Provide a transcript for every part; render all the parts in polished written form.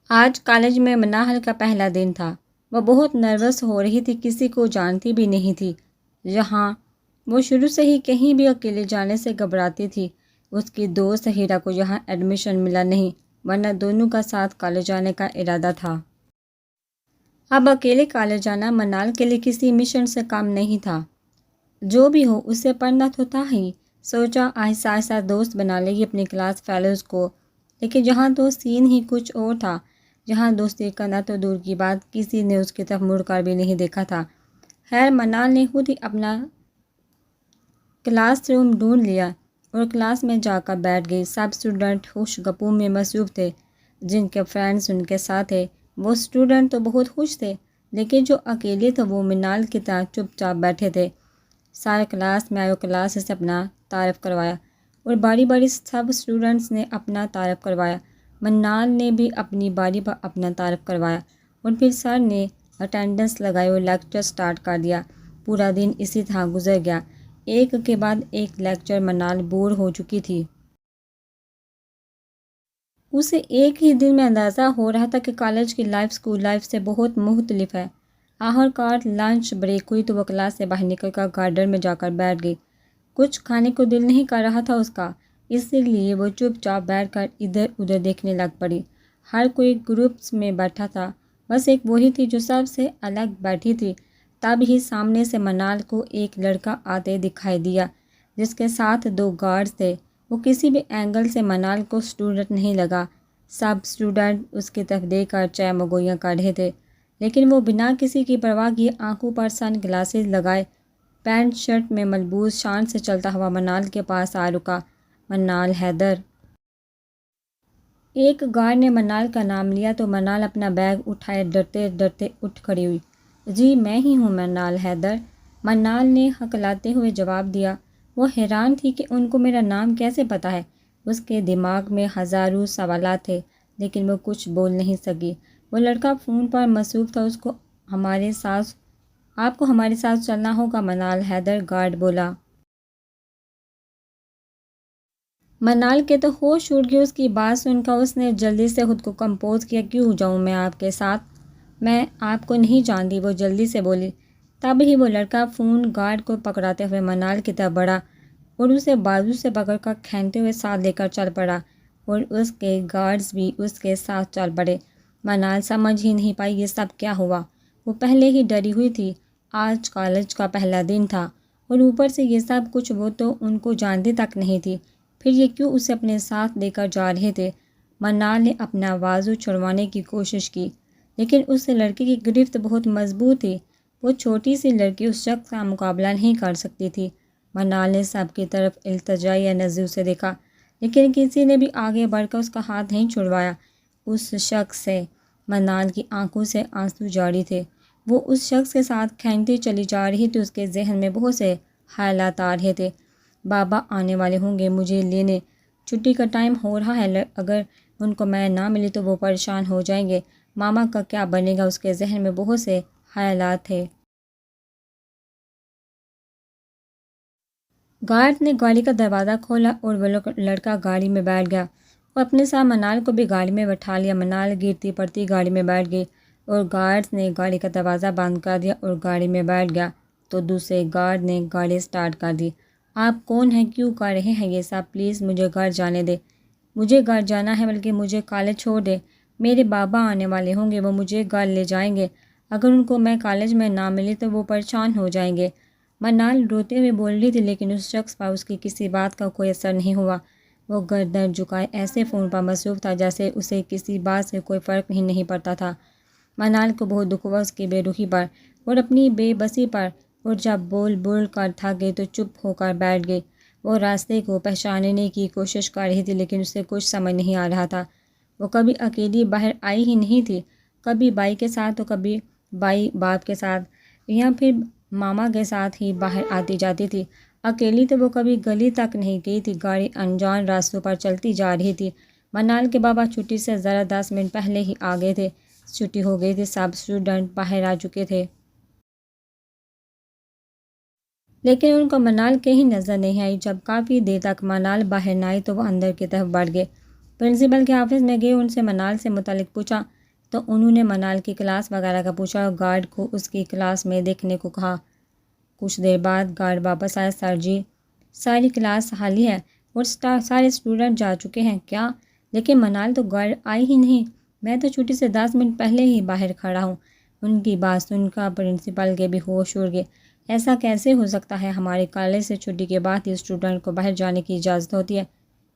آج کالج میں منال کا پہلا دن تھا۔ وہ بہت نروس ہو رہی تھی، کسی کو جانتی بھی نہیں تھی۔ یہاں وہ شروع سے ہی کہیں بھی اکیلے جانے سے گھبراتی تھی۔ اس کی دوست ہیرا کو یہاں ایڈمیشن ملا نہیں، ورنہ دونوں کا ساتھ کالج جانے کا ارادہ تھا۔ اب اکیلے کالج جانا منال کے لیے کسی مشن سے کم نہیں تھا۔ جو بھی ہو اسے پڑھنا تو تھا ہی۔ سوچا آہستہ آہستہ دوست بنا لے گی اپنی کلاس فیلوز کو، لیکن جہاں تو سین ہی کچھ اور تھا۔ جہاں دوستی کرنا تو دور کی بات، کسی نے اس کی طرف مڑ کر بھی نہیں دیکھا تھا۔ خیر منال نے خود ہی اپنا کلاس روم ڈھونڈ لیا اور کلاس میں جا کر بیٹھ گئی۔ سب اسٹوڈنٹ خوش گپوں میں مصروف تھے۔ جن کے فرینڈز ان کے ساتھ تھے وہ اسٹوڈنٹ تو بہت خوش تھے، لیکن جو اکیلے تھے وہ منال کی طرح چپ چاپ بیٹھے تھے۔ سارے کلاس میں آئے کلاس سے اپنا تعارف کروایا اور باری باری سب اسٹوڈنٹس نے اپنا تعارف کروایا۔ منال نے بھی اپنی باری پر اپنا تعارف کروایا اور پھر سر نے اٹینڈنس لگائی اور لیکچر سٹارٹ کر دیا۔ پورا دن اسی طرح گزر گیا۔ ایک کے بعد ایک لیکچر منال بور ہو چکی تھی۔ اسے ایک ہی دن میں اندازہ ہو رہا تھا کہ کالج کی لائف اسکول لائف سے بہت مختلف ہے۔ آخر کار لنچ بریک ہوئی تو وہ کلاس سے باہر نکل کر گارڈن میں جا کر بیٹھ گئی۔ کچھ کھانے کو دل نہیں کر رہا تھا اس کا، اس لیے وہ چپ چاپ بیٹھ کر ادھر ادھر دیکھنے لگ پڑی۔ ہر کوئی گروپس میں بیٹھا تھا، بس ایک وہی تھی جو سب سے الگ بیٹھی تھی۔ تب ہی سامنے سے منال کو ایک لڑکا آتے دکھائی دیا جس کے ساتھ دو گارڈز تھے۔ وہ کسی بھی اینگل سے منال کو اسٹوڈنٹ نہیں لگا۔ سب اسٹوڈنٹ اس کی طرف دیکھ کر چہ مگوئیاں کر رہے تھے، لیکن وہ بنا کسی کی پرواہ کیے آنکھوں پر سن گلاسز لگائے پینٹ شرٹ میں ملبوس شان سے چلتا ہوا منال کے پاس آ رکا۔ منال حیدر۔ ایک گارڈ نے منال کا نام لیا تو منال اپنا بیگ اٹھائے ڈرتے ڈرتے اٹھ کھڑی ہوئی۔ جی میں ہی ہوں منال حیدر، منال نے ہکلاتے ہوئے جواب دیا۔ وہ حیران تھی کہ ان کو میرا نام کیسے پتہ ہے۔ اس کے دماغ میں ہزاروں سوالات تھے، لیکن وہ کچھ بول نہیں سکی۔ وہ لڑکا فون پر مصروف تھا۔ آپ کو ہمارے ساتھ چلنا ہوگا منال حیدر، گارڈ بولا۔ منال کے تو ہوش اڑ گئے۔ اس کی بات سن کر اس نے جلدی سے خود کو کمپوز کیا۔ کیوں جاؤں میں آپ کے ساتھ؟ میں آپ کو نہیں جانتی، وہ جلدی سے بولی۔ تب ہی وہ لڑکا فون گارڈ کو پکڑاتے ہوئے منال کی طرف بڑھا اور اسے بازو سے پکڑ کر کھینچتے ہوئے ساتھ لے کر چل پڑا اور اس کے گارڈز بھی اس کے ساتھ چل پڑے۔ منال سمجھ ہی نہیں پائی یہ سب کیا ہوا۔ وہ پہلے ہی ڈری ہوئی تھی۔ آج کالج کا پہلا دن تھا اور اوپر سے یہ سب کچھ وہ تو ان کو جانتی تک نہیں تھی، پھر یہ کیوں اسے اپنے ساتھ لے کر جا رہے تھے۔ منال نے اپنا بازو چھڑوانے کی کوشش کی، لیکن اس لڑکی کی گرفت بہت مضبوط تھی۔ وہ چھوٹی سی لڑکی اس شخص کا مقابلہ نہیں کر سکتی تھی۔ منال نے سب کی طرف التجائیہ نظروں سے دیکھا، لیکن کسی نے بھی آگے بڑھ کر اس کا ہاتھ نہیں چھڑوایا اس شخص سے۔ منال کی آنکھوں سے آنسو جاری تھے۔ وہ اس شخص کے ساتھ کھینچتی چلی جا رہی تھی۔ اس کے ذہن میں بہت سے خیالات آ رہے تھے۔ بابا آنے والے ہوں گے مجھے لینے، چھٹی کا ٹائم ہو رہا ہے، اگر ان کو میں نہ ملی تو وہ پریشان ہو جائیں گے، ماما کا کیا بنے گا۔ اس کے ذہن میں بہت سے خیالات تھے۔ گارڈ نے گاڑی کا دروازہ کھولا اور وہ لڑکا گاڑی میں بیٹھ گیا اور اپنے ساتھ منال کو بھی گاڑی میں بٹھا لیا۔ منال گرتی پڑتی گاڑی میں بیٹھ گئی اور گارڈ نے گاڑی کا دروازہ بند کر دیا اور گاڑی میں بیٹھ گیا تو دوسرے گارڈ نے گاڑی سٹارٹ کر دی۔ آپ کون ہیں؟ کیوں کر رہے ہیں یہ سب؟ پلیز مجھے گھر جانے دے۔ مجھے گھر جانا ہے، بلکہ مجھے کالج چھوڑ دے۔ میرے بابا آنے والے ہوں گے، وہ مجھے گھر لے جائیں گے، اگر ان کو میں کالج میں نہ ملی تو وہ پریشان ہو جائیں گے۔ منال روتے ہوئے بول رہی تھی، لیکن اس شخص پر اس کی کسی بات کا کوئی اثر نہیں ہوا۔ وہ گردن جھکائے ایسے فون پر مصروف تھا جیسے اسے کسی بات سے کوئی فرق ہی نہیں پڑتا تھا۔ منال کو بہت دکھ ہوا اس کی بے رخی پر اور اپنی بے بسی پر، اور جب بول کر تھک گئی تو چپ ہو کر بیٹھ گئی۔ وہ راستے کو پہچاننے کی کوشش کر رہی تھی، لیکن اسے کچھ سمجھ نہیں آ رہا تھا۔ وہ کبھی اکیلی باہر آئی ہی نہیں تھی، کبھی بائی کے ساتھ تو کبھی بائی باپ کے ساتھ، یا پھر ماما کے ساتھ ہی باہر آتی جاتی تھی۔ اکیلی تو وہ کبھی گلی تک نہیں گئی تھی۔ گاڑی انجان راستوں پر چلتی جا رہی تھی۔ منال کے بابا چھٹی سے ذرا 10 منٹ پہلے ہی آ گئے تھے۔ چھٹی ہو گئی تھی، سب اسٹوڈنٹ باہر آ چکے تھے، لیکن ان کو منال کہیں نظر نہیں آئی۔ جب کافی دیر تک منال باہر نہ آئی تو وہ اندر کی طرف بڑھ گئے۔ پرنسپل کے آفس میں گئے، ان سے منال سے متعلق پوچھا۔ تو انہوں نے منال کی کلاس وغیرہ کا پوچھا اور گارڈ کو اس کی کلاس میں دیکھنے کو کہا۔ کچھ دیر بعد گارڈ واپس آیا۔ سر جی، ساری کلاس خالی ہے اور سارے اسٹوڈنٹ جا چکے ہیں کیا؟ لیکن منال تو گارڈ آئی ہی نہیں، میں تو چھٹی سے 10 منٹ پہلے ہی باہر کھڑا ہوں۔ ان کی بات سن کر پرنسپل کے بھی ہوش اڑ گئے۔ ایسا کیسے ہو سکتا ہے؟ ہمارے کالج سے چھٹی کے بعد ہی اسٹوڈنٹ کو باہر جانے کی اجازت ہوتی ہے،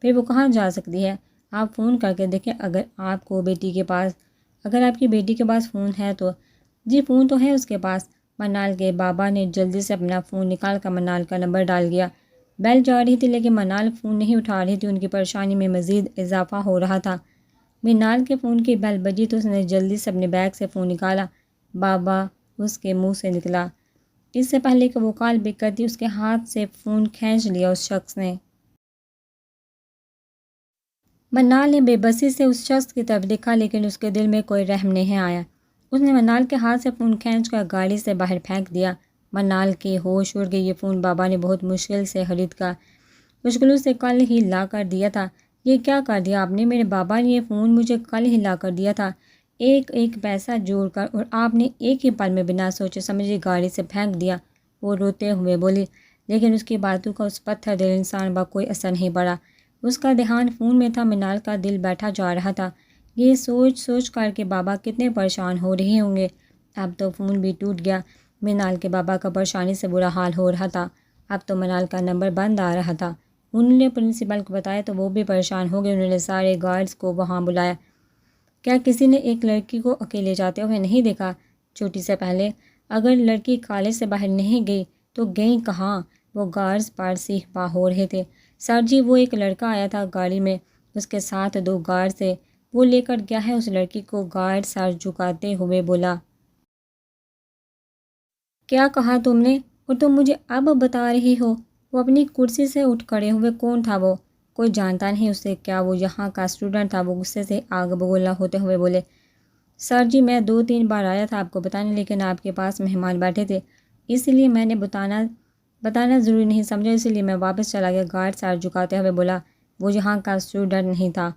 پھر وہ کہاں جا سکتی ہے؟ آپ فون کر کے دیکھیں اگر آپ کی بیٹی کے پاس فون ہے تو۔ جی فون تو ہے اس کے پاس۔ منال کے بابا نے جلدی سے اپنا فون نکال کر منال کا نمبر ڈال دیا۔ بیل جا رہی تھی لیکن منال فون نہیں اٹھا رہی تھی۔ ان کی پریشانی میں مزید اضافہ ہو رہا تھا۔ منال کے فون کی بیل بجی تو اس نے جلدی سے اپنے بیگ سے فون نکالا۔ بابا اس کے منہ سے نکلا۔ اس سے پہلے کہ وہ کال پک کرتی اس کے ہاتھ سے فون کھینچ لیا اس شخص نے۔ منال نے بے بسی سے اس شخص کی طرف دیکھا لیکن اس کے دل میں کوئی رحم نہیں آیا۔ اس نے منال کے ہاتھ سے فون کھینچ کر گاڑی سے باہر پھینک دیا۔ منال کی ہوش اڑ گئی۔ یہ فون بابا نے بہت مشکل سے خرید کر مشکلوں سے کل ہی لا کر دیا تھا۔ یہ کیا کر دیا آپ نے؟ میرے بابا نے یہ فون مجھے کل ہی لا کر دیا تھا، ایک ایک پیسہ جوڑ کر، اور آپ نے ایک ہی پل میں بنا سوچے سمجھے گاڑی سے پھینک دیا۔ وہ روتے ہوئے بولی۔ لیکن اس کی باتوں کا اس پتھر دل انسان پر کوئی اثر نہیں پڑا۔ اس کا دھیان فون میں تھا۔ منال کا دل بیٹھا جا رہا تھا۔ یہ سوچ سوچ کر کہ بابا کتنے پریشان ہو رہے ہوں گے۔ اب تو فون بھی ٹوٹ گیا۔ منال کے بابا کا پریشانی سے برا حال ہو رہا تھا۔ اب تو منال کا نمبر بند آ رہا تھا۔ انہوں نے پرنسپل کو بتایا تو وہ بھی پریشان ہو گئے۔ انہوں نے سارے گارڈز کو وہاں بلایا۔ کیا کسی نے ایک لڑکی کو اکیلے جاتے ہوئے نہیں دیکھا چھٹی سے پہلے؟ اگر لڑکی کالج سے باہر نہیں گئی تو گئی کہاں؟ وہ گارڈز پر سیخ پا ہو رہے تھے۔ سر جی، وہ ایک لڑکا آیا تھا گاڑی میں، اس کے ساتھ 2 گارڈز تھے، وہ لے کر گیا ہے اس لڑکی کو۔ گارڈ سر جھکاتے ہوئے بولا۔ کیا کہا تم نے؟ اور تم مجھے اب بتا رہی ہو؟ وہ اپنی کرسی سے اٹھ کھڑے ہوئے۔ کون تھا وہ؟ کوئی جانتا نہیں اسے۔ کیا وہ یہاں کا اسٹوڈنٹ تھا؟ وہ غصے سے آگ بگولا ہوتے ہوئے بولے۔ سر جی، میں 2-3 بار آیا تھا آپ کو بتانے، لیکن آپ کے پاس مہمان بیٹھے تھے، اس لیے میں نے بتانا ضروری نہیں سمجھا، اسی لیے میں واپس چلا گیا۔ گارڈ سر جھکاتے ہوئے بولا۔ وہ یہاں کا اسٹوڈنٹ نہیں تھا۔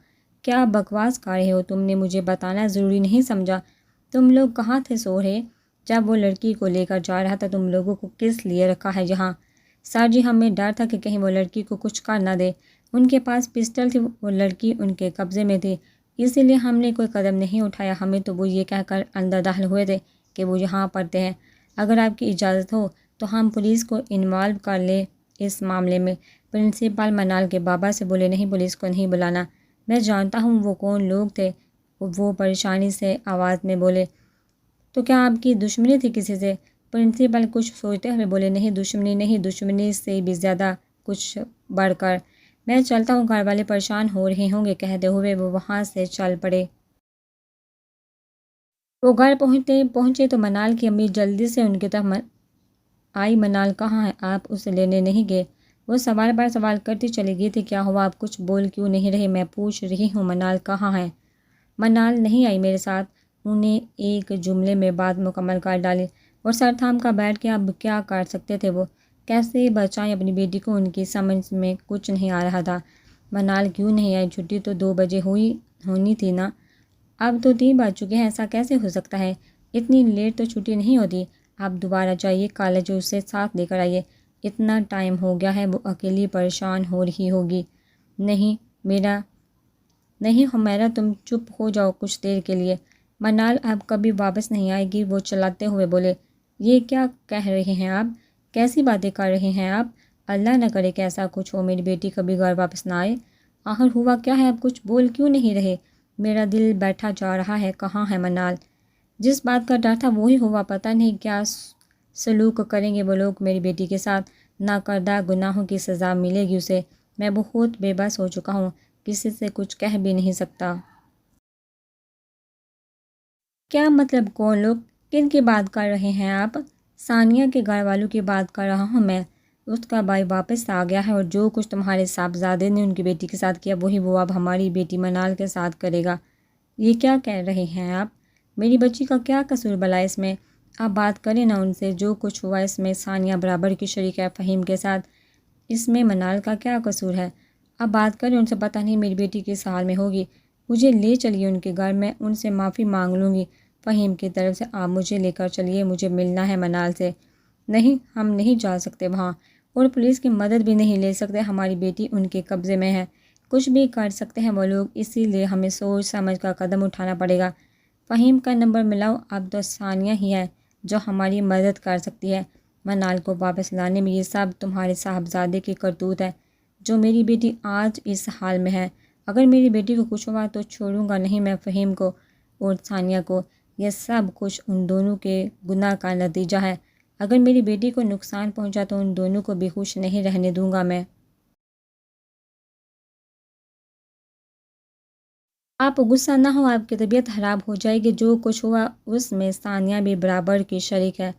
کیا بکواس کر رہے ہو؟ تم نے مجھے بتانا ضروری نہیں سمجھا؟ تم لوگ کہاں تھے سو رہے جب وہ لڑکی کو لے کر جا رہا تھا؟ تم لوگوں کو کس لیے رکھا ہے یہاں؟ سر جی، ہمیں ڈر تھا کہ کہیں وہ لڑکی کو کچھ کر نہ دے۔ ان کے پاس پسٹل تھی، وہ لڑکی ان کے قبضے میں تھی، اسی لیے ہم نے کوئی قدم نہیں اٹھایا۔ ہمیں تو وہ یہ کہہ کر اندر داخل ہوئے تھے کہ وہ یہاں پڑھتے ہیں۔ اگر آپ کی اجازت ہو تو ہم پولیس کو انوالو کر لیں اس معاملے میں۔ پرنسپل منال کے بابا سے بولے۔ نہیں، پولیس کو نہیں بلانا، میں جانتا ہوں وہ کون لوگ تھے۔ وہ پریشانی سے آواز میں بولے۔ تو کیا آپ کی دشمنی تھی کسی سے؟ پرنسپل کچھ سوچتے ہوئے بولے۔ نہیں، دشمنی نہیں، دشمنی سے بھی زیادہ کچھ بڑھ کر۔ میں چلتا ہوں، گھر والے پریشان ہو رہے ہوں گے، کہتے ہوئے وہ وہاں سے چل پڑے۔ وہ گھر پہنچے تو منال کی امی جلدی سے ان کی طرف آئی۔ منال کہاں ہے؟ آپ اسے لینے نہیں گئے؟ وہ سوال پر سوال کرتی چلی گئی تھی۔ کیا ہوا؟ آپ کچھ بول کیوں نہیں رہے؟ میں پوچھ رہی ہوں منال کہاں ہے؟ منال نہیں آئی میرے ساتھ۔ انہیں ایک جملے میں بات مکمل کر ڈالی اور سر تھام کر بیٹھ کے اب کیا کر سکتے تھے وہ؟ کیسے بچائیں اپنی بیٹی کو؟ ان کی سمجھ میں کچھ نہیں آ رہا تھا۔ منال کیوں نہیں آئی؟ چھٹی تو 2 بجے ہونی تھی نا، اب تو 3 بج چکے ہیں، ایسا کیسے ہو سکتا ہے؟ اتنی لیٹ تو چھٹی نہیں ہوتی۔ آپ دوبارہ جائیے کالج اور اسے ساتھ لے کر آئیے، اتنا ٹائم ہو گیا ہے، وہ اکیلی پریشان ہو رہی ہوگی۔ نہیں حمیرہ، تم چپ ہو جاؤ کچھ دیر کے لیے۔ منال اب کبھی واپس نہیں آئے گی، وہ چلاتے ہوئے بولے۔ یہ کیا کہہ رہے ہیں آپ؟ کیسی باتیں کر رہے ہیں آپ؟ اللہ نہ کرے کہ ایسا کچھ ہو، میری بیٹی کبھی گھر واپس نہ آئے۔ آخر ہوا کیا ہے؟ آپ کچھ بول کیوں نہیں رہے؟ میرا دل بیٹھا جا رہا ہے۔ کہاں ہے منال؟ جس بات کا ڈر تھا وہی ہوا۔ پتہ نہیں کیا سلوک کریں گے وہ لوگ میری بیٹی کے ساتھ۔ نہ کردہ گناہوں کی سزا ملے گی اسے۔ میں بہت بے بس ہو چکا ہوں، کسی سے کچھ کہہ بھی نہیں سکتا۔ کیا مطلب؟ کون لوگ؟ کن کی بات کر رہے ہیں آپ؟ ثانیہ کے گھر والوں کی بات کر رہا ہوں میں۔ اس کا بھائی واپس آ گیا ہے اور جو کچھ تمہارے صاحبزادے نے ان کی بیٹی کے ساتھ کیا وہی وہ اب ہماری بیٹی منال کے ساتھ کرے گا۔ یہ کیا کہہ رہے ہیں آپ؟ میری بچی کا کیا قصور بھلا اس میں؟ آپ بات کریں نا ان سے۔ جو کچھ ہوا اس میں ثانیہ برابر کی شریک ہے فہیم کے ساتھ، اس میں منال کا کیا قصور ہے؟ اب بات کریں ان سے، پتہ نہیں میری بیٹی کس حال میں ہوگی۔ مجھے لے چلیے ان کے گھر، میں ان سے معافی مانگ لوں گی فہیم کی طرف سے، آپ مجھے لے کر چلیے، مجھے ملنا ہے منال سے۔ نہیں، ہم نہیں جا سکتے وہاں، اور پولیس کی مدد بھی نہیں لے سکتے، ہماری بیٹی ان کے قبضے میں ہے، کچھ بھی کر سکتے ہیں وہ لوگ، اسی لیے ہمیں سوچ سمجھ کا قدم اٹھانا پڑے گا۔ فہیم کا نمبر ملاؤ، اب تو ثانیہ ہی ہے جو ہماری مدد کر سکتی ہے، منال کو واپس لانے میں۔ یہ سب تمہارے صاحبزادے کی کرتوت ہے جو میری بیٹی آج اس حال میں ہے۔ اگر میری بیٹی کو کچھ ہوا تو چھوڑوں گا نہیں میں فہیم کو اور ثانیہ کو، یہ سب کچھ ان دونوں کے گناہ کا نتیجہ ہے، اگر میری بیٹی کو نقصان پہنچا تو ان دونوں کو بھی خوش نہیں رہنے دوں گا میں۔ آپ غصہ نہ ہو، آپ کی طبیعت خراب ہو جائے گی، جو کچھ ہوا اس میں ثانیہ بھی برابر کی شریک ہے،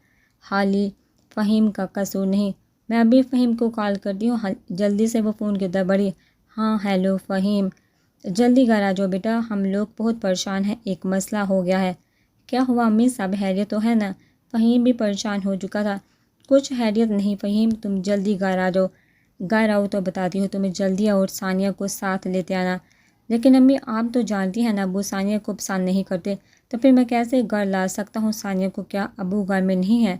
حالی فہیم کا قصور نہیں۔ میں ابھی فہیم کو کال کرتی ہوں، جلدی سے وہ فون کی طرف بڑھی۔ ہاں ہیلو فہیم، جلدی گھر آ جاؤ بیٹا، ہم لوگ بہت پریشان ہیں، ایک مسئلہ ہو گیا ہے۔ کیا ہوا امی، سب خیریت تو ہے نا؟ فہیم بھی پریشان ہو چکا تھا۔ کچھ خیریت نہیں فہیم، تم جلدی گھر آ جاؤ۔ گھر آؤ تو بتاتی ہوں تمہیں جلدی، اور ثانیہ کو ساتھ لیتے آنا۔ لیکن امی آپ تو جانتی ہیں نا ابو ثانیہ کو پسند نہیں کرتے، تو پھر میں کیسے گھر لا سکتا ہوں ثانیہ کو؟ کیا ابو گھر میں نہیں ہے؟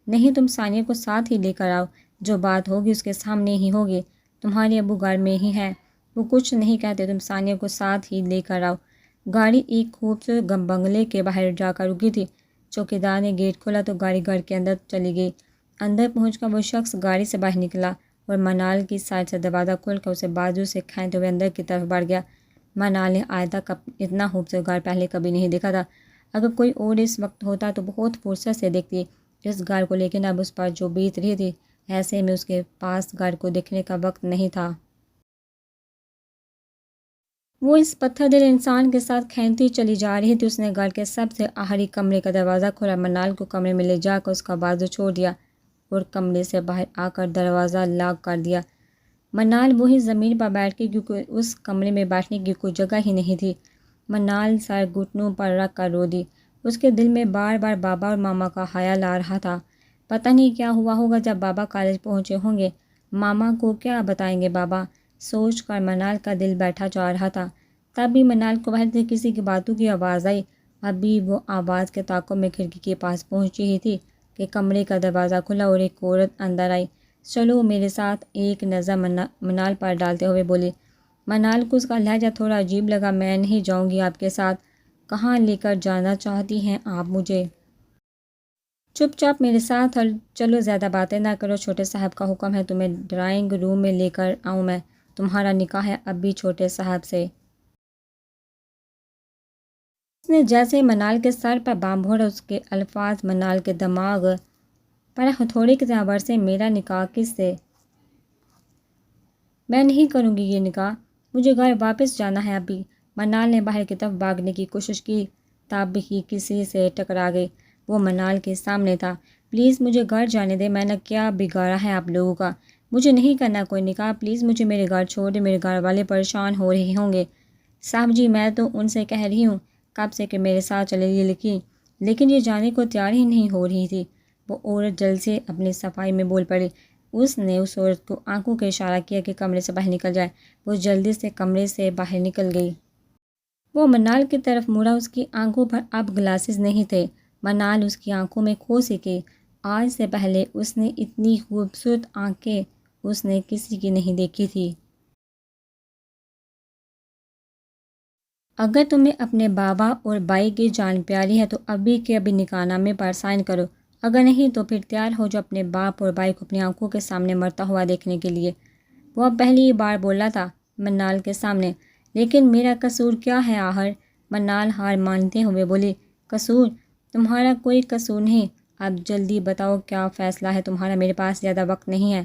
نہیں، تم ثانیہ کو ساتھ ہی لے کر آؤ، جو بات ہوگی اس کے سامنے ہی ہوگی، تمہارے ابو گھر میں ہی ہیں، وہ کچھ نہیں کہتے، تم ثانیہ کو ساتھ ہی لے کر آؤ۔ گاڑی ایک خوبصورت بنگلے کے باہر جا کر رکی تھی، چوکیدار نے گیٹ کھولا تو گاڑی گھر کے اندر چلی گئی۔ اندر پہنچ کر وہ شخص گاڑی سے باہر نکلا اور منال کی سائڈ سے دروازہ کھول کر اسے بازو سے کھینچتے ہوئے اندر کی طرف بڑھ گیا۔ منال نے آج تک اتنا خوبصورت گھر پہلے کبھی نہیں دیکھا تھا، اگر کوئی اور اس وقت ہوتا تو بہت فرصت سے دیکھتی اس گھر کو، لیکن اب اس پر جو بیت رہی تھی، ایسے میں اس کے پاس گھر کو دیکھنے کا وقت نہیں تھا۔ وہ اس پتھر دل انسان کے ساتھ کھینچتی چلی جا رہی تھی۔ اس نے گھر کے سب سے آخری کمرے کا دروازہ کھولا، منال کو کمرے میں لے جا کر اس کا بازو چھوڑ دیا اور کمرے سے باہر آ کر دروازہ لاک کر دیا۔ منال وہی زمین پر بیٹھ گئی کیونکہ اس کمرے میں بیٹھنے کی کوئی جگہ ہی نہیں تھی۔ منال سر گھٹنوں پر رکھ کر رو دی، اس کے دل میں بار بار بابا اور ماما کا خیال آ رہا تھا۔ پتہ نہیں کیا ہوا ہوگا جب بابا کالج پہنچے ہوں گے، ماما کو کیا بتائیں گے بابا، سوچ کر منال کا دل بیٹھا جا رہا تھا۔ تب بھی منال کو باہر سے کسی کی باتوں کی آواز آئی۔ ابھی وہ آواز کے تعاقب میں کھڑکی کے پاس پہنچی ہی تھی کہ کمرے کا دروازہ کھلا اور ایک عورت اندر آئی۔ چلو میرے ساتھ، ایک نظر منال پر ڈالتے ہوئے بولی۔ منال کو اس کا لہجہ تھوڑا عجیب لگا۔ میں نہیں جاؤں گی آپ کے ساتھ، کہاں لے کر جانا چاہتی ہیں آپ مجھے؟ چپ چاپ میرے ساتھ چلو، زیادہ باتیں نہ کرو، چھوٹے صاحب کا حکم ہے تمہیں ڈرائنگ روم میں لے کر آؤں میں، تمہارا نکاح ہے اب بھی چھوٹے صاحب سے۔ اس نے جیسے منال کے سر پر بام بھوڑا، اس کے الفاظ منال کے دماغ پر ہتھوڑے کی طرح برسے۔ میرا نکاح کس سے؟ میں نہیں کروں گی یہ نکاح، مجھے گھر واپس جانا ہے ابھی۔ منال نے باہر کی طرف بھاگنے کی کوشش کی، تب ہی کسی سے ٹکرا گئی۔ وہ منال کے سامنے تھا۔ پلیز مجھے گھر جانے دیں، میں نے کیا بگاڑا ہے آپ لوگوں کا؟ مجھے نہیں کرنا کوئی نکاح، پلیز مجھے میرے گھر چھوڑ دیں، میرے گھر والے پریشان ہو رہے ہوں گے۔ صاحب جی میں تو ان سے کہہ رہی ہوں کب سے کہ میرے ساتھ چلے، لیکن یہ جانے کو تیار ہی نہیں ہو رہی تھی۔ وہ عورت جلد سے اپنی صفائی میں بول پڑی۔ اس نے اس عورت کو آنکھوں کا اشارہ کیا کہ کمرے سے باہر نکل جائے۔ وہ جلدی سے کمرے سے باہر نکل گئی۔ وہ منال کی طرف مڑا، اس کی آنکھوں پر اب گلاسز نہیں تھے۔ منال اس کی آنکھوں میں کھو سکی۔ آج سے پہلے اس نے اتنی خوبصورت آنکھیں اس نے کسی کی نہیں دیکھی تھی۔ اگر تمہیں اپنے بابا اور بھائی کی جان پیاری ہے تو ابھی کے ابھی نکاح نامے پر سائن کرو، اگر نہیں تو پھر تیار ہو جو اپنے باپ اور بھائی کو اپنی آنکھوں کے سامنے مرتا ہوا دیکھنے کے لیے۔ وہ اب پہلی بار بولا تھا منال کے سامنے۔ لیکن میرا قصور کیا ہے آخر؟ منال ہار مانتے ہوئے بولی۔ قصور؟ تمہارا کوئی قصور نہیں، اب جلدی بتاؤ کیا فیصلہ ہے تمہارا، میرے پاس زیادہ وقت نہیں ہے۔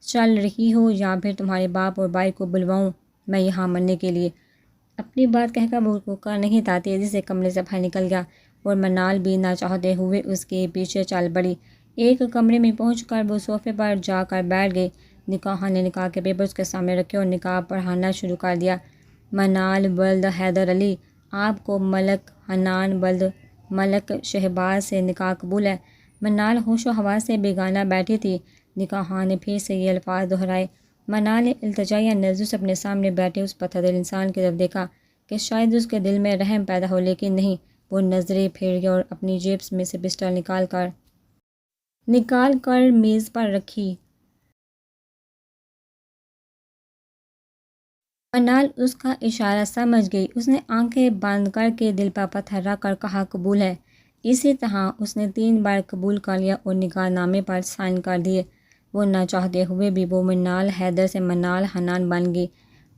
چل رہی ہو یا پھر تمہارے باپ اور بھائی کو بلواؤں میں یہاں مرنے کے لیے؟ اپنی بات کہہ کر وہ رکا نہیں تھا، تیزی سے کمرے سے باہر نکل گیا اور منال بھی نہ چاہتے ہوئے اس کے پیچھے چل پڑی۔ ایک کمرے میں پہنچ کر وہ صوفے پر جا کر بیٹھ گئی۔ نکاح نے نکاح کے پیپر اس کے سامنے رکھے اور نکاح پڑھانا شروع کر دیا۔ منال ولد حیدر علی، آپ کو ملک حنان ولد ملک شہباز سے نکاح قبول ہے۔ منال ہوش و حواس سے بیگانہ بیٹھی تھی۔ نکاح نے پھر سے یہ الفاظ دہرائے۔ منال نے التجائیہ نظروں سے اپنے سامنے بیٹھے اس پتھر دل انسان کی طرف دیکھا۔ کہ شاید اس کے دل میں رحم پیدا ہو، لیکن نہیں۔ وہ نظریں پھیر گیا اور اپنی جیب میں سے پسٹل نکال کر میز پر رکھی۔ منال اس کا اشارہ سمجھ گئی۔ اس نے آنکھیں بند کر کے دل پر پتھر رکھ کر کہا، قبول ہے۔ اسی طرح اس نے 3 بار قبول کر لیا اور نکاح نامے پر سائن کر دیے۔ وہ نہ چاہتے ہوئے بھی وہ منال حیدر سے منال حنان بن گئی۔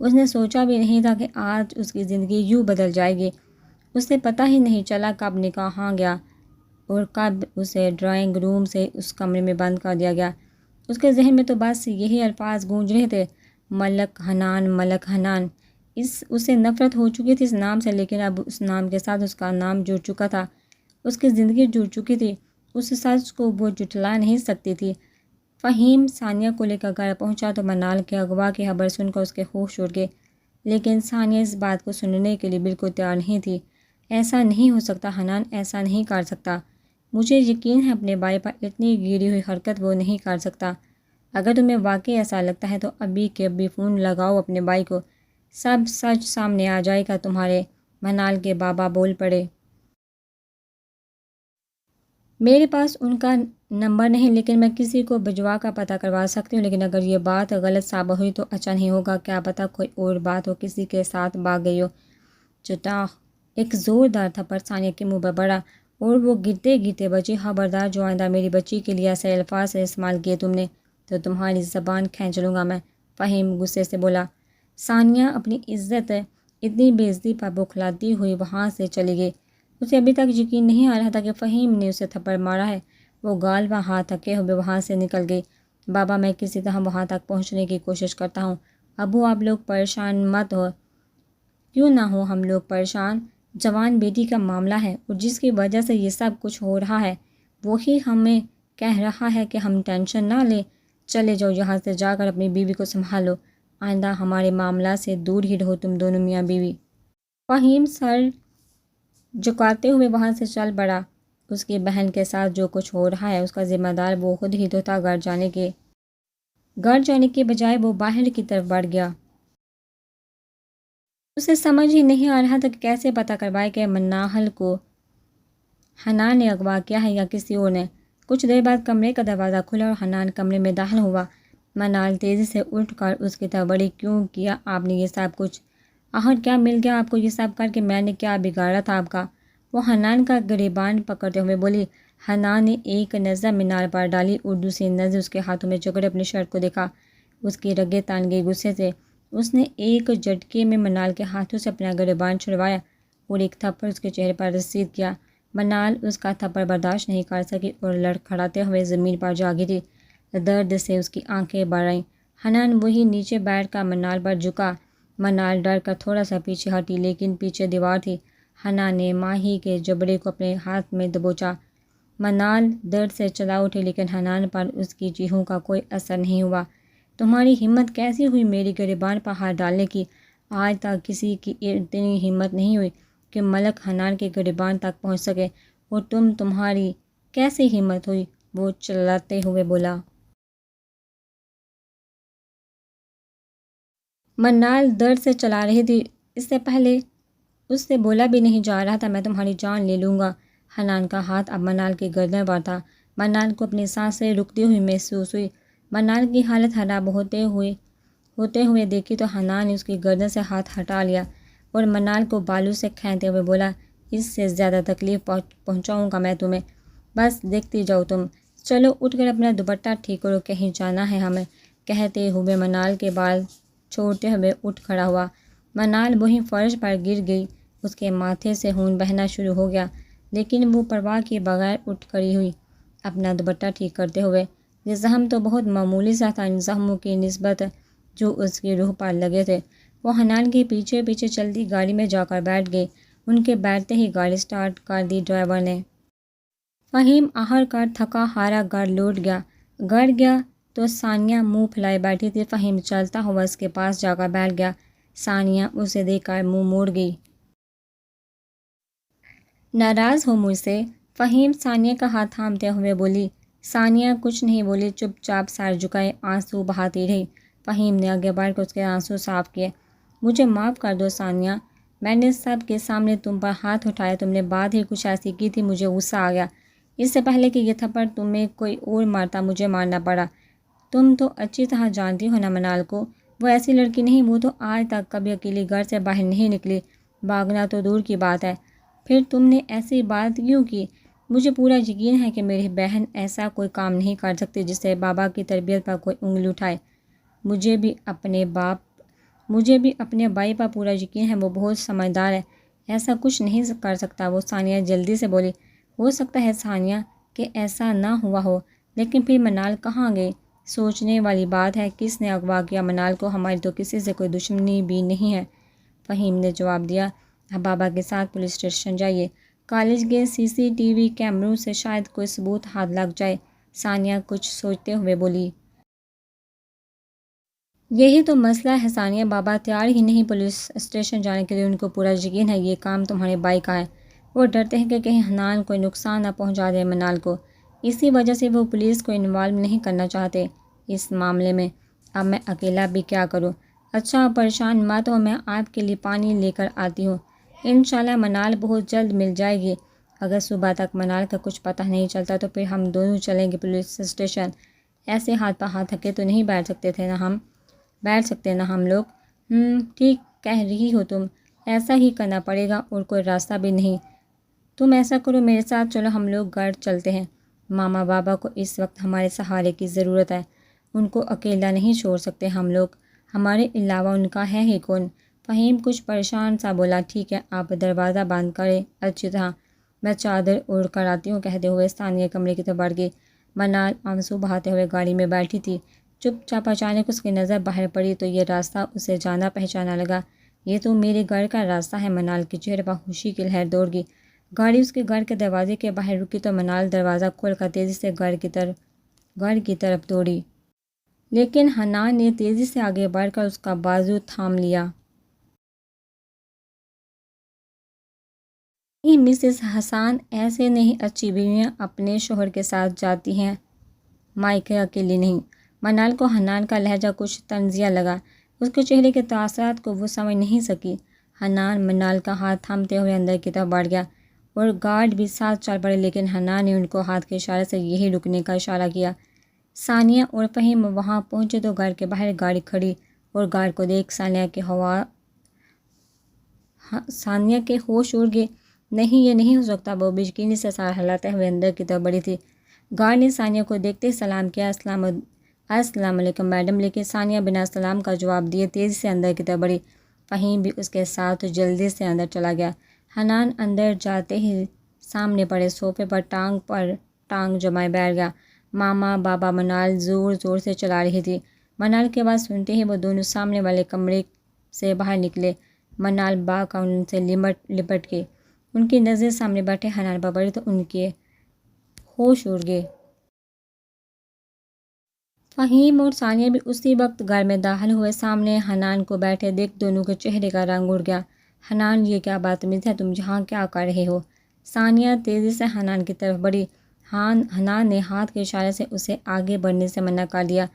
اس نے سوچا بھی نہیں تھا کہ آج اس کی زندگی یوں بدل جائے گی۔ اسے پتہ ہی نہیں چلا کب نکاح آ گیا اور کب اسے ڈرائنگ روم سے اس کمرے میں بند کر دیا گیا۔ اس کے ذہن میں تو بس یہی الفاظ گونج رہے تھے، ملک حنان، ملک حنان۔ اسے نفرت ہو چکی تھی اس نام سے، لیکن اب اس نام کے ساتھ اس کا نام جڑ چکا تھا، اس کی زندگی جڑ چکی تھی۔ اس سچ کو وہ جھٹلا نہیں سکتی تھی۔ فہیم ثانیہ کو لے کر گھر پہنچا تو منال کے اغوا کی خبر سن کر اس کے ہوش اڑ گئے، لیکن ثانیہ اس بات کو سننے کے لیے بالکل تیار نہیں تھی۔ ایسا نہیں ہو سکتا حنان، ایسا نہیں کر سکتا۔ مجھے یقین ہے اپنے بھائی پر اتنی گری ہوئی حرکت وہ نہیں کر سکتا۔ اگر تمہیں واقعی ایسا لگتا ہے تو ابھی کے ابھی فون لگاؤ اپنے بھائی کو، سب سچ سامنے آ جائے گا تمہارے۔ منال کے بابا بول پڑے، میرے پاس ان کا نمبر نہیں، لیکن میں کسی کو بھجوا کر پتہ کروا سکتی ہوں، لیکن اگر یہ بات غلط ثابت ہوئی تو اچھا نہیں ہوگا۔ کیا پتہ کوئی اور بات ہو، کسی کے ساتھ بھاگ گئی ہو۔ چٹاخ! ایک زوردار تھپڑ ثانیہ کے منہ پر پڑا اور وہ گرتے گرتے بچی، خبردار جو آئندہ میری بچی کے لیے ایسے الفاظ استعمال کیے تم نے تو تمہاری زبان کھینچ لوں گا میں۔ فہیم غصے سے بولا۔ ثانیہ اپنی عزت اتنی بے عزتی پر بوکھلاتی ہوئی وہاں سے چلی گئی۔ اسے ابھی تک یقین نہیں آ رہا تھا کہ فہیم نے اسے تھپڑ مارا ہے۔ وہ گال و ہاتھ تھکے ہوئے وہاں سے نکل گئی۔ بابا میں کسی طرح وہاں تک پہنچنے کی کوشش کرتا ہوں۔ ابو آپ لوگ پریشان مت ہو۔ کیوں نہ ہو ہم لوگ پریشان، جوان بیٹی کا معاملہ ہے اور جس کی وجہ سے یہ سب کچھ ہو رہا ہے وہی ہمیں کہہ رہا ہے کہ ہم ٹینشن نہ لیں۔ چلے جاؤ یہاں سے، جا کر اپنی بیوی کو سنبھالو، آئندہ ہمارے معاملات سے دور ہی رہو تم دونوں میاں بیوی۔ فہیم سر جھکاتے ہوئے وہاں سے چل پڑا۔ اس کی بہن کے ساتھ جو کچھ ہو رہا ہے اس کا ذمہ دار وہ خود ہی تو تھا۔ گھر جانے کے بجائے وہ باہر کی طرف بڑھ گیا۔ اسے سمجھ ہی نہیں آ رہا تھا کہ کیسے پتہ کروائے کہ منال کو حنان نے اغوا کیا ہے یا کسی اور نے۔ کچھ دیر بعد کمرے کا دروازہ کھلا اور حنان کمرے میں داخل ہوا۔ منال تیزی سے اٹھ کر اس کی طرف بڑھی۔ کیوں کیا آپ نے یہ سب کچھ؟ آخر کیا مل گیا آپ کو یہ سب کر کے؟ میں نے کیا بگاڑا تھا آپ کا؟ وہ حنان کا گریبان پکڑتے ہوئے بولی۔ حنان نے ایک نظر منال پر ڈالی اور دوسری نظر اس کے ہاتھوں میں جکڑے اپنی شرٹ کو دیکھا۔ اس کی رگیں تان گئی غصے سے۔ اس نے ایک جھٹکے میں منال کے ہاتھوں سے اپنا گریبان چھڑوایا اور ایک تھپڑ اس کے چہرے پر رسید کیا۔ منال اس کا تھپڑ برداشت نہیں کر سکی اور لڑکھڑاتے ہوئے زمین پر جا گری۔ درد سے اس کی آنکھیں بھر آئیں۔ حنان وہی نیچے بیٹھ کر منال پر جھکا۔ منال ڈر کر تھوڑا سا پیچھے ہٹی، لیکن پیچھے دیوار تھی۔ حنان نے ماہی کے جبڑے کو اپنے ہاتھ میں دبوچا۔ منال درد سے چلا اٹھی، لیکن حنان پر اس کی چیخوں کا کوئی اثر نہیں ہوا۔ تمہاری ہمت کیسی ہوئی میری گریبان پر ہاتھ ڈالنے کی؟ آج تک کسی کی اتنی ہمت نہیں ہوئی کہ ملک حنان کے گریبان تک پہنچ سکے، اور تمہاری کیسی ہمت ہوئی؟ وہ چلاتے ہوئے بولا۔ منال درد سے چلا رہی تھی، اس سے پہلے اس سے بولا بھی نہیں جا رہا تھا میں تمہاری جان لے لوں گا۔ حنان کا ہاتھ اب منال کی گردن پر تھا۔ منال کو اپنی سانسیں رکتی ہوئی محسوس ہوئی۔ منال کی حالت خراب ہوتے ہوئے دیکھی تو حنان نے اس کی گردن سے ہاتھ ہٹا لیا اور منال کو بالوں سے کھینچتے ہوئے بولا، اس سے زیادہ تکلیف پہنچاؤں گا میں تمہیں، بس دیکھتی جاؤ تم۔ چلو اٹھ کر اپنا دوپٹہ ٹھیک کرو، کہیں جانا ہے ہمیں۔ کہتے ہوئے منال کے بال چھوڑتے ہوئے اٹھ کھڑا ہوا۔ منال وہیں فرش پر گر گئی۔ اس کے ماتھے سے خون بہنا شروع ہو گیا، لیکن وہ پرواہ کیے بغیر اٹھ کھڑی ہوئی اپنا دوپٹہ ٹھیک کرتے ہوئے۔ یہ زخم تو بہت معمولی سا تھا ان زخموں کی نسبت جو اس کی روح پر لگے تھے۔ وہ حنان کے پیچھے پیچھے چلتی گاڑی میں جا کر بیٹھ گئی۔ ان کے بیٹھتے ہی گاڑی سٹارٹ کر دی ڈرائیور نے۔ فہیم آخر کار تھکا ہارا گھر لوٹ گیا۔ گھر گیا تو ثانیہ منہ پھیلائے بیٹھی تھی۔ فہیم چلتا ہوا اس کے پاس جا کر بیٹھ گیا۔ ثانیہ اسے دیکھ کر منہ موڑ گئی۔ ناراض ہو مجھ سے؟ فہیم ثانیہ کا ہاتھ تھامتے ہوئے بولی۔ ثانیہ کچھ نہیں بولی، چپ چاپ سر جھکائے آنسو بہاتی رہی۔ فہیم نے آگے بڑھ کر اس کے آنسو صاف کیے۔ مجھے معاف کر دو ثانیہ، میں نے سب کے سامنے تم پر ہاتھ اٹھایا، تم نے بات ہی کچھ ایسی کی تھی، مجھے غصہ آ گیا۔ اس سے پہلے کہ یہ تھپڑ تمہیں کوئی اور مارتا مجھے مارنا پڑا۔ تم تو اچھی طرح جانتی ہو نا منال کو، وہ ایسی لڑکی نہیں، وہ تو آج تک کبھی اکیلی گھر سے باہر نہیں نکلی، بھاگنا تو دور کی بات ہے۔ پھر تم نے ایسی بات کیوں کی؟ مجھے پورا یقین ہے کہ میری بہن ایسا کوئی کام نہیں کر سکتی جس سے بابا کی تربیت پر کوئی انگلی اٹھائے۔ مجھے بھی اپنے بھائی پر پورا یقین ہے، وہ بہت سمجھدار ہے، ایسا کچھ نہیں کر سکتا وہ۔ ثانیہ جلدی سے بولی۔ ہو سکتا ہے ثانیہ کہ ایسا نہ ہوا ہو، لیکن پھر منال کہاں گئی؟ سوچنے والی بات ہے، کس نے اغوا کیا منال کو؟ ہماری تو کسی سے کوئی دشمنی بھی نہیں ہے، فہیم نے جواب دیا۔ اب بابا کے ساتھ پولیس اسٹیشن جائیے، کالج کے CCTV کیمروں سے شاید کوئی ثبوت ہاتھ لگ جائے، ثانیہ کچھ سوچتے ہوئے بولی۔ یہی تو مسئلہ ہے ثانیہ، بابا تیار ہی نہیں پولیس اسٹیشن جانے کے لیے۔ ان کو پورا یقین ہے یہ کام تمہارے بھائی کا ہے، وہ ڈرتے ہیں کہ کہیں حنان کوئی نقصان نہ پہنچا دے منال کو، اسی وجہ سے وہ پولیس کو انوالو نہیں کرنا چاہتے اس معاملے میں۔ اب میں اکیلا بھی کیا کروں؟ اچھا پریشان مت ہو، میں آپ کے لیے پانی لے کر آتی ہوں، انشاءاللہ منال بہت جلد مل جائے گی۔ اگر صبح تک منال کا کچھ پتہ نہیں چلتا تو پھر ہم دونوں چلیں گے پولیس اسٹیشن، ایسے ہاتھ پہ ہاتھ تھکے تو نہیں بیٹھ سکتے نا ہم لوگ۔ ٹھیک کہہ رہی ہو تم، ایسا ہی کرنا پڑے گا، اور کوئی راستہ بھی نہیں۔ تم ایسا کرو میرے ساتھ چلو، ہم لوگ گھر چلتے ہیں، ماما بابا کو اس وقت ہمارے سہارے کی ضرورت ہے، ان کو اکیلا نہیں چھوڑ سکتے ہم لوگ، ہمارے علاوہ ان کا ہے ہی کون؟ فہیم کچھ پریشان سا بولا۔ ٹھیک ہے، آپ دروازہ بند کریں اچھی طرح، میں چادر اوڑھ کر آتی ہوں، کہتے ہوئے ثانیہ کمرے کی طرف بڑھ گئی۔ منال آنسو بہاتے ہوئے گاڑی میں بیٹھی تھی، چپ چاپ اچانک اس کی نظر باہر پڑی تو یہ راستہ اسے جانا پہچانا لگا۔ یہ تو میرے گھر کا راستہ ہے۔ منال کے چہرے پر خوشی کی لہر دوڑ گئی۔ گاڑی اس کے گھر کے دروازے کے باہر رکی تو منال دروازہ کھول کر تیزی سے گھر کی طرف دوڑی، لیکن حنان نے تیزی سے آگے بڑھ کر اس کا بازو تھام لیا۔ نہیں مسز حسان، ایسے نہیں، اچھی بیویاں اپنے شوہر کے ساتھ جاتی ہیں، مائکے اکیلی نہیں۔ منال کو حنان کا لہجہ کچھ طنزیہ لگا، اس کے چہرے کے تاثرات کو وہ سمجھ نہیں سکی۔ حنان منال کا ہاتھ تھامتے ہوئے اندر کی طرف بڑھ گیا اور گارڈ بھی ساتھ چل پڑے، لیکن حنان نے ان کو ہاتھ کے اشارے سے یہی رکنے کا اشارہ کیا۔ ثانیہ اور فہیم وہاں پہنچے تو گھر کے باہر گاڑی کھڑی اور گارڈ کو دیکھ ثانیہ کے ہوش اڑ گئے۔ نہیں یہ نہیں ہو سکتا، وہ بے یقینی سے سار ہلاتے ہوئے اندر کی طرف بڑھی تھی۔ گارڈ نے ثانیہ کو دیکھتے سلام کیا، السلام علیکم میڈم، لیکن ثانیہ بنا سلام کا جواب دیے تیزی سے اندر کی طرف بڑھی۔ فہیم بھی اس کے ساتھ جلدی سے اندر چلا گیا۔ حنان اندر جاتے ہی سامنے پڑے صوفے پر ٹانگ جمائے بیٹھ گیا۔ ماما بابا منال زور زور سے چلا رہی تھی۔ منال کی آواز سنتے ہی وہ دونوں سامنے والے کمرے سے باہر نکلے۔ منال باغ ان سے لپٹ گئی، ان کی نظریں سامنے بیٹھے حنان پر پڑی تو ان کے ہوش اڑ گئے۔ فہیم اور ثانیہ بھی اسی وقت گھر میں داخل ہوئے۔ سامنے حنان کو بیٹھے دیکھ دونوں کے چہرے کا رنگ اڑ گیا۔ حنان یہ کیا بدتمیزی ہے، تم یہاں کیا کر رہے ہو؟ ثانیہ تیزی سے حنان کی طرف بڑھی۔ حنان نے ہاتھ کے اشارے سے اسے آگے بڑھنے سے منع کر دیا۔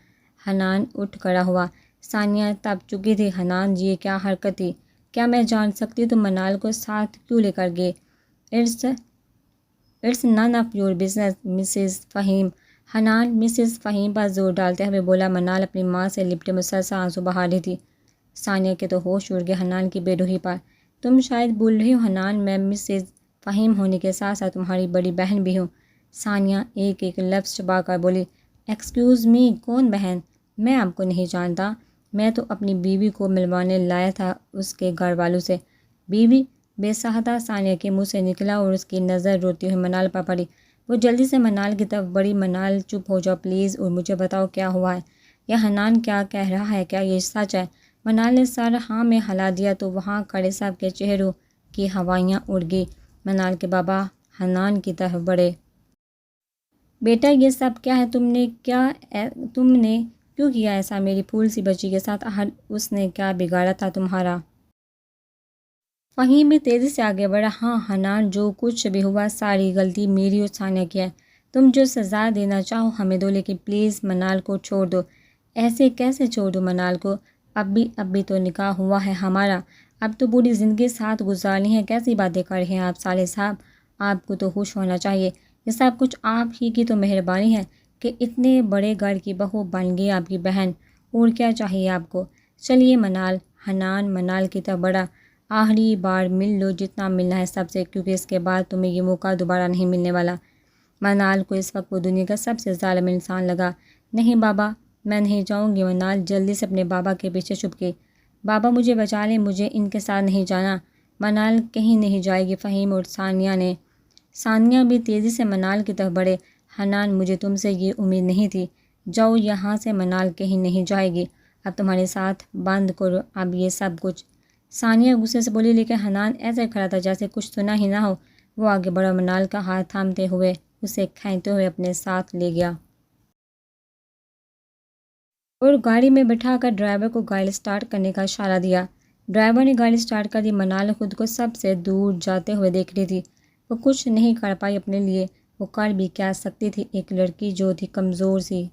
حنان اٹھ کھڑا ہوا۔ ثانیہ تب چکی تھی۔ حنان یہ کیا حرکت تھی؟ کیا میں جان سکتی تم منال کو ساتھ کیوں لے کر گئے؟ It's none of your business Mrs Fahim, Hanan Mrs Fahim پر زور ڈالتے ہوئے بولا۔ منال اپنی ماں سے لپٹے مسلسل آنسو بہا رہی تھی۔ ثانیہ کے تو ہوش اڑ گئے حنان کی بے روحی پر۔ تم شاید بھول رہی ہو حنان، میں مسز فہیم ہونے کے ساتھ ساتھ تمہاری بڑی بہن بھی ہوں۔ ثانیہ ایک ایک لفظ چبا کر بولی۔ ایکسکیوز می، کون بہن؟ میں آپ کو نہیں جانتا، میں تو اپنی بیوی کو ملوانے لایا تھا اس کے گھر والوں سے۔ بیوی؟ بے ساختہ ثانیہ کے منہ سے نکلا اور اس کی نظر روتی ہوئی منال پر پڑی۔ وہ جلدی سے منال کی طرف بڑھی۔ منال چپ ہو جاؤ پلیز اور مجھے بتاؤ کیا ہوا ہے، یہ حنان کیا کہہ رہا ہے، کیا یہ سچ ہے؟ منال نے سر ہاں میں ہلا دیا تو وہاں کھڑے سب کے چہروں کی ہوائیاں اڑ گئی۔ منال کے بابا حنان کی طرف بڑھے۔ بیٹا یہ سب کیا ہے، تم نے کیوں کیا ایسا میری پھول سی بچی کے ساتھ؟ اس نے کیا بگاڑا تھا تمہارا؟ فہیم بھی تیزی سے آگے بڑھا۔ ہاں حنان، جو کچھ بھی ہوا ساری غلطی میری اور ثانیہ کی ہے، تم جو سزا دینا چاہو ہمیں دو، لیکن پلیز منال کو چھوڑ دو۔ ایسے کیسے چھوڑ دو منال کو؟ اب بھی تو نکاح ہوا ہے ہمارا، اب تو پوری زندگی ساتھ گزارنی ہے، کیسی باتیں کر رہے ہیں آپ صالح صاحب، آپ کو تو خوش ہونا چاہیے، یہ سب کچھ آپ ہی کی تو مہربانی ہے کہ اتنے بڑے گھر کی بہو بن گئی آپ کی بہن، اور کیا چاہیے آپ کو۔ چلیے منال، حنان منال کی طرف بڑا، آخری بار مل لو جتنا ملنا ہے سب سے، کیونکہ اس کے بعد تمہیں یہ موقع دوبارہ نہیں ملنے والا۔ منال کو اس وقت وہ دنیا کا سب سے ظالم انسان لگا۔ نہیں بابا، میں نہیں جاؤں گی۔ منال جلدی سے اپنے بابا کے پیچھے چھپ گئی۔ بابا مجھے بچا لیں، مجھے ان کے ساتھ نہیں جانا۔ منال کہیں نہیں جائے گی۔ فہیم اور ثانیہ بھی تیزی سے منال کی طرف بڑھے۔ حنان، مجھے تم سے یہ امید نہیں تھی، جاؤ یہاں سے، منال کہیں نہیں جائے گی، اب تمہارے ساتھ بند کرو اب یہ سب کچھ۔ ثانیہ غصے سے بولی، لیکن حنان ایسے کھڑا تھا جیسے کچھ سنا ہی نہ ہو۔ وہ آگے بڑھا، منال کا ہاتھ تھامتے ہوئے اسے کھینچتے ہوئے اپنے ساتھ لے گیا اور گاڑی میں بٹھا کر ڈرائیور کو گاڑی سٹارٹ کرنے کا اشارہ دیا۔ ڈرائیور نے گاڑی سٹارٹ کر دی۔ منال خود کو سب سے دور جاتے ہوئے دیکھ رہی تھی۔ وہ کچھ نہیں کر پائی اپنے لیے، وہ کر بھی کیا سکتی تھی؟ ایک لڑکی جو تھی کمزور سی،